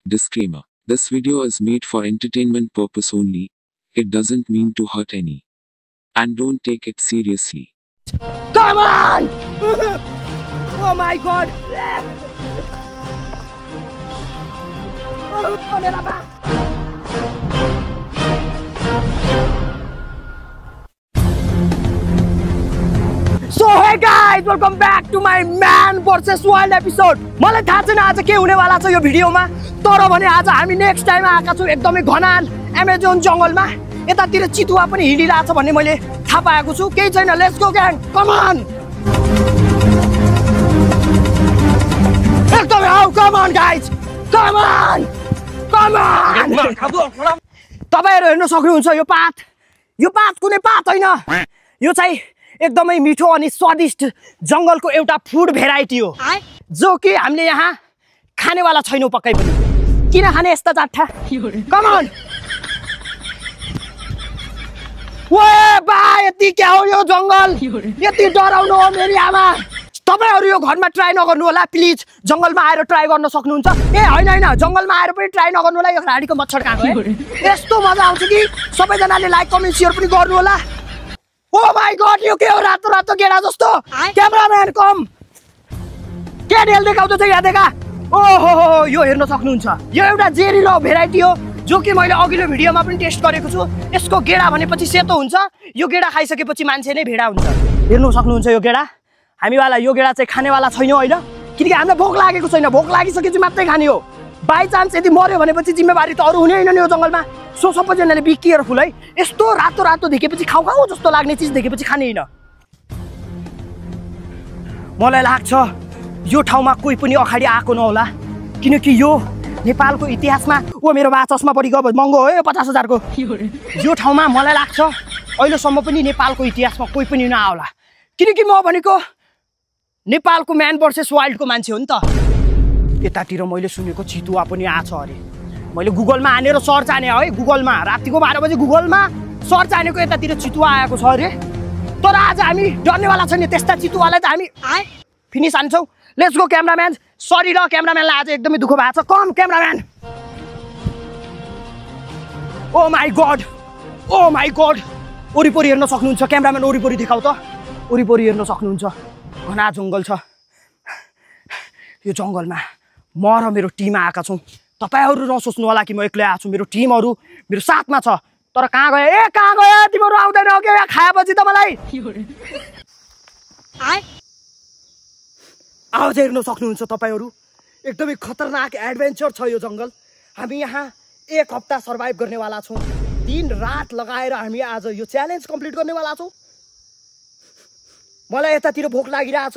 Disclaimer. This video is made for entertainment purpose only. It doesn't mean to hurt any. And don't take it seriously. Come on! Oh my god! So hey guys, welcome back to my Man vs Wild episode. मलाई थाहा छैन आज के हुने वाला छ यो भिडियोमा, तर भने आज हामी नेक्स्ट टाइम आएका छौं एकदमै घना अमेजन जंगलमा। यतातिर चितुवा पनि हिडिरहेछ भन्ने मैले थाहा पाएको छु। केही छैन, let's go gang, come on. एकदमै आउ, come on guys, come on, come on. तपाईहरु हेर्न सक्नुहुन्छ यो पात कुनै पात हैन, यो चाहिँ एकदमै मिठो अनि स्वादिष्ट जंगलको एउटा फुड भेराइटी हो, जो कि हामीले यहाँ खानेवाला छैनौं पक्कै पनि। किन खाने यस्ता जाट्ठा? कम अन। ओए बा, यति क्या हो यो जंगल, यति डराउनु हो मेरी आमा। तपाईहरु यो घरमा ट्राई नगर्नु होला प्लिज। जंगलमा आएर ट्राई गर्न सक्नुहुन्छ। ए हैन हैन, जंगलमा आएर पनि ट्राई नगर्नु होला। यो राडीको मच्छर कहाँ गयो? यस्तो मजा आउँछ कि सबैजनाले लाइक कमेन्ट शेयर पनि गर्नु होला। ओ माय गॉड, यो के हो? रातो रातो गेडा जस्तो। क्यामेराम्यान कम, के डेल देखाउँछ यहाँ देखा। ओहो, यो हेर्न सक्नुहुन्छ, यो एउटा जेरिलो भेराइटी हो, जो कि मैले अघिल्लो भिडियोमा पनि टेस्ट गरेको छु। यसको गेडा भनेपछि सेतो हुन्छ, यो गेडा खाइसकेपछि मान्छे नै भेडा हुन्छ। हेर्नु सक्नुहुन्छ यो गेडा। हामीवाला यो गेडा चाहिँ खानेवाला छैनौं हैन, किनकि हामीलाई भोक लागेको छैन। भोक लागिसकेपछि मात्रै खाने हो। बाइ चान्स यदि मर्यो भनेपछि जिम्मेवारी त अरु हुने हैन नि यो जंगलमा। सो सबैजनाले बी केयरफुल है। यस्तो रातो रातो देखेपछि खाऊ जस्तो लाग्ने चीज देखेपछि खाने हैन। मलाई लाग्छ यो ठाउँमा कोही पनि अगाडि आएको नहोला, किनकि यो नेपालको इतिहासमा ओ मेरो बा चस्मा परि गयो, महँगो हो यो 50,000 को। यो ठाउँमा मलाई लाग्छ अहिलेसम्म पनि नेपालको इतिहासमा कोही पनि नआउला, किनकि म भनेको नेपालको म्यान भर्सेस वाइल्डको मान्छे हो नि त। यतातिर मैले सुनेको चितुवा पनि आछ अरे। मैले गुगलमा हानेर सर्च हाने है, गुगलमा रातिको 12 बजे गुगलमा सर्च हानेको यतातिर चितुवा आएको छ अरे। तर आज हामी डर्नेवाला छैन त्यस्ता चितुवालाई त हामी फिनिस हान्छौँ। Let's go cameraman. सरी ल, क्यामेराम्यानलाई आज एकदमै दुःख भएको छ। Come cameraman. Oh my God, oh my God. वरिपरि हेर्न सक्नुहुन्छ क्यामेराम्यान, वरिपरि देखाउ त। वरिपरि हेर्न सक्नुहुन्छ, घना जंगल छ। यो जंगलमा म र मेरो टिम आएका छौँ। तपाईहरु नसोच्नु होला कि म एक्लै आएको छु, मेरो टिमहरु मेरो साथमा छ। तर कहाँ गयो? ए कहाँ गयो? तिमीहरु आउँदैन हो के? खाएपछि त मलाई आवाज हेर्न सक्नुहुन्छ तपाईहरु। एकदमै खतरनाक एडभेन्चर छ यो जंगल। हामी यहाँ 1 हप्ता सर्भाइभ गर्नेवाला छौँ। दिन रात लगाएर हामी आज यो च्यालेन्ज कम्प्लिट गर्नेवाला छौँ। मलाई यतातिर भोक लागिरहेछ,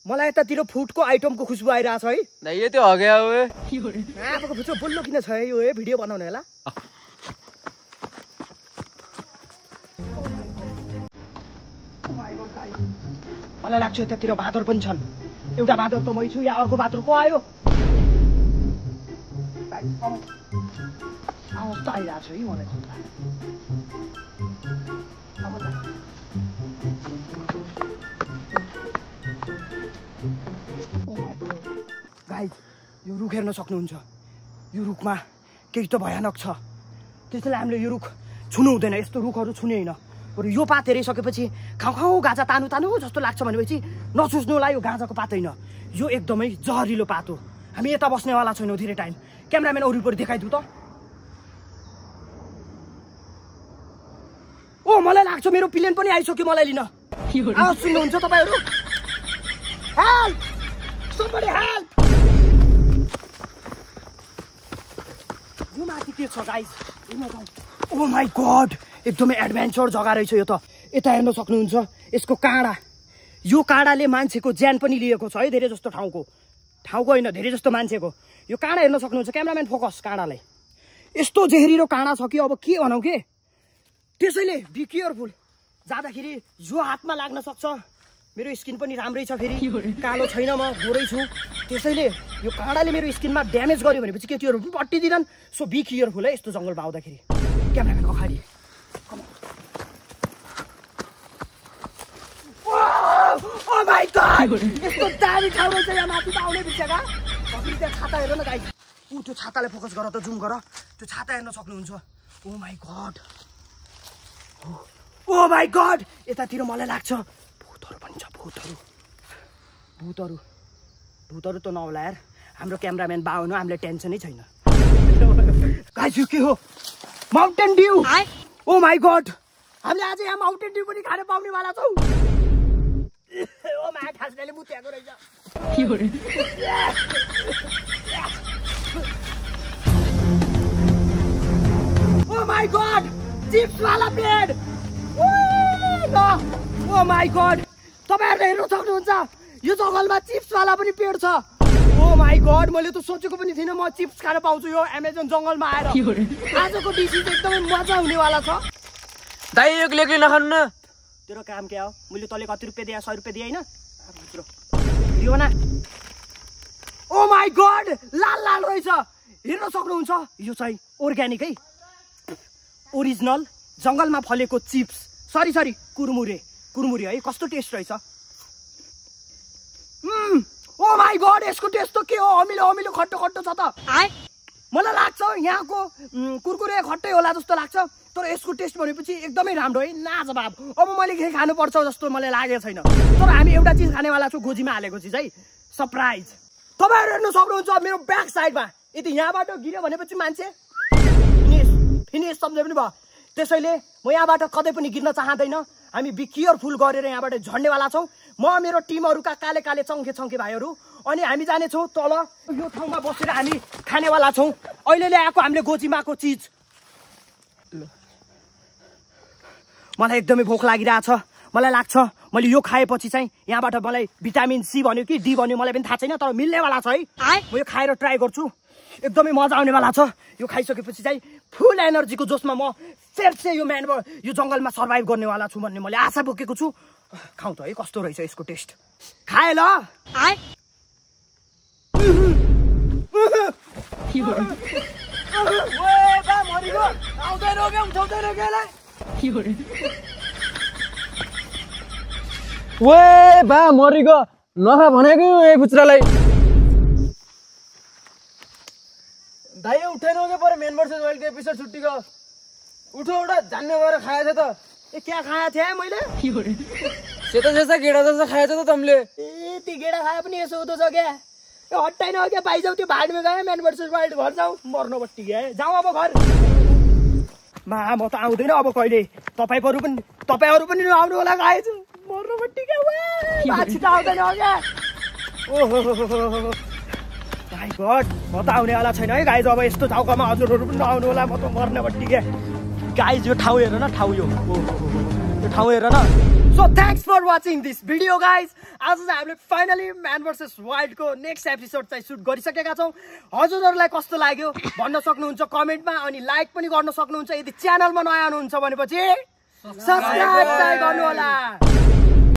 मलाई यतातिर फुडको आइटमको खुशबु आइरहेछ है। नहीं त्यो हो गया ओए। आफूको भुचो बोल्नु किन छ यो? भिडियो बनाउने होला। मलाई लाग्छ यतातिर बाँदर पनि छन्। एउटा बाँदर त मै छु, या अर्को बाँदर को आयो? आवाज त आइरहेछ है मलाई। गाइज, यो रुख हेर्न सक्नुहुन्छ। यो रुखमा केही त भयानक छ, त्यसैले हामीले यो रुख छुनु हुँदैन। यस्तो रुखहरू छुने होइन। बरु यो पात हेरिसकेपछि खाऊ गाजा तानु जस्तो लाग्छ भनेपछि नसोच्नु होला यो गाजाको पात होइन, यो एकदमै जहरिलो पात हो। हामी यता बस्नेवाला छैनौँ धेरै टाइम। क्यामेराम्यान वरिपरि देखाइदिउ त। ओ मलाई लाग्छ मेरो प्लेन पनि आइसक्यो मलाई लिन। आवाज सुन्नुहुन्छ तपाईहरु? Help, somebody help। यो माथि के छ गाइस? ओ माय गॉड, एकदमै एडभेन्चर जग्गा रहेछ यो त। यता हेर्न सक्नुहुन्छ यसको काँडा। यो काँडाले मान्छेको ज्यान पनि लिएको छ है, धेरै जस्तो ठाउँको होइन, धेरै जस्तो मान्छेको। यो काँडा हेर्न सक्नुहुन्छ। क्यामेराम्यान फोकस काँडालाई। यस्तो जहरिलो काँडा छ कि अब के भनौँ के। त्यसैले बी केयरफुल। जाँदाखेरि यो हातमा लाग्न सक्छ। मेरो स्किन पनि राम्रै छ, फेरि कालो छैन, म गोरै छु। त्यसैले यो काँडाले मेरो स्किनमा ड्यामेज गर्यो भनेपछि केटीहरु पनि पट्टिदिनन्। सो बी केयरफुल है यस्तो जंगलमा आउँदाखेरि। क्यामेराम्यान अगाडि। ओ माय गॉड, यस्तो दामी ठाउँ रहेछ यहाँ माथि त आउने बित्थामा। छाता हेर न गाइस, त्यो छाताले फोकस गर त जुम गर त्यो छाता हेर्न सक्नुहुन्छ ओ माई गॉड यतातिर मलाई लाग्छ भूतहरु पनि छ भूतहरु त नहोला यार हाम्रो क्यामेराम्यान बा हुनु हामीले टेन्सनै छैन गाइस यो के हो Mountain Dew oh my God हामीले आज यहाँ माउन्टेन ड्यू पनि खान पाउने वाला छौ ओ माया खासले मुत्याको रहेछ ओ माई गॉड चिप्स वाला पेड ओ माई गॉड तपाईहरुले हेर्न सक्नुहुन्छ यो जंगलमा चिप्स वाला पनि पेड छ ओ माई गॉड मैले त सोचेको पनि थिएन म चिप्स खान पाउँछु यो अमेजन जंगलमा आएर आजको डिश एकदमै मजा हुने वाला छ दाइ एक लेकले नखानु न तेरो काम के हो मैले तले कति रुपैयाँ दिए 100 रुपैयाँ दिए हैन दियो न ओ माई गॉड लाल रहेछ हेर्न सक्नुहुन्छ यो चाहिँ अर्ग्यानिक है ओरिजिनल जंगलमा फलेको चिप्स सरी कुरमुरे है कस्तो टेस्ट रहेछ ओ माई गॉड यसको टेस्ट त के हो अमिलो खट्टो छ त मलाई लाग्छ यहाँको कुरकुरे खट्टै होला जस्तो लाग्छ तर यसको टेस्ट भनेपछि एकदमै राम्रो है लाजवाब अब मैले के खानु पर्छ जस्तो मलाई लागेको छैन तर हामी एउटा चीज खानेवाला छु गोजीमा हालेको चीज है सरप्राइज तपाईहरु हेर्न सक्नुहुन्छ मेरो ब्याक साइडमा यदि यहाँबाट गिर्यो भनेपछि मान्छे फिनिश सम्झे पनि भयो त्यसैले म यहाँबाट कतै पनि गिर्न चाहदैन हामी बी केयरफुल गरेर यहाँबाट झड्नेवाला छौं म मेरो टिमहरुका काले चङ्खे भाइहरु अनि हामी जाने छौं तल यो ठाउँमा बसेर हामी खानेवाला छौं अहिले ल्याएको हामीले गोजीमाको चीज मलाई एकदमै भोक लागिरहेछ मलाई लाग्छ मैले यो खाएपछि चाहिँ यहाँबाट मलाई भिटामिन सी भन्यो कि डी भन्यो मलाई पनि थाहा छैन तर मिल्नेवाला छ है म यो खाएर ट्राई गर्छु एकदमै मजा आउनेवाला छ यो खाइसकेपछि चाहिँ फुल एनर्जीको जोसमा म फेरि यो यो जंगलमा सर्भाइभ गर्नेवाला छु भन्ने मैले आशा बोकेको छु खाऊ त है कस्तो रहेछ यसको टेस्ट खाए ल वे बा मरिगो नखा भनेको ए पुच्रालाई दाइ उठेन के पर मेन वर्सेस वाइल्ड के एपिसोड छुट्टीको उठो जान्ने भएर खाएछ त ए क्या खाया थिए मैले सेतो जैसा गेडा जैसा खाएछ त तमले ए ती गेडा खाए पनि यसो हुँदो छ क्या ए हट्टाइन हो क्या पाइजाऊ त्यो भाडमा गए मेन वर्सेस वाइल्ड घर जाऊ मर्नु बट्टी गए जाऊ अब घर मा म त आउँदैन अब कहिले तपाईहरु पनि आउनु होला गाइज मर्नु बट्टी गए वा छिटो आउँदैन हो क्या ओहो माय गॉड म त आउनेवाला छैन है गाइज अब यस्तो ठाउँमा हजुरहरु पनि नआउनु होला म त मर्ने बट्टी गए गाइज यो ठाउँ हेर न ठाउँ यो ठाउँ हेर न so thanks for watching this video guys आज चाहिँ हामीले फाइनली म्यान भर्सेस वाइल्डको नेक्स्ट एपिसोड चाहिँ सुट गरिसकेका छौँ हजुरहरूलाई कस्तो लाग्यो भन्न सक्नुहुन्छ कमेन्टमा अनि लाइक पनि गर्न सक्नुहुन्छ यदि च्यानलमा नयाँ हुनुहुन्छ भनेपछि सब्स्क्राइब चाहिँ गर्नु होला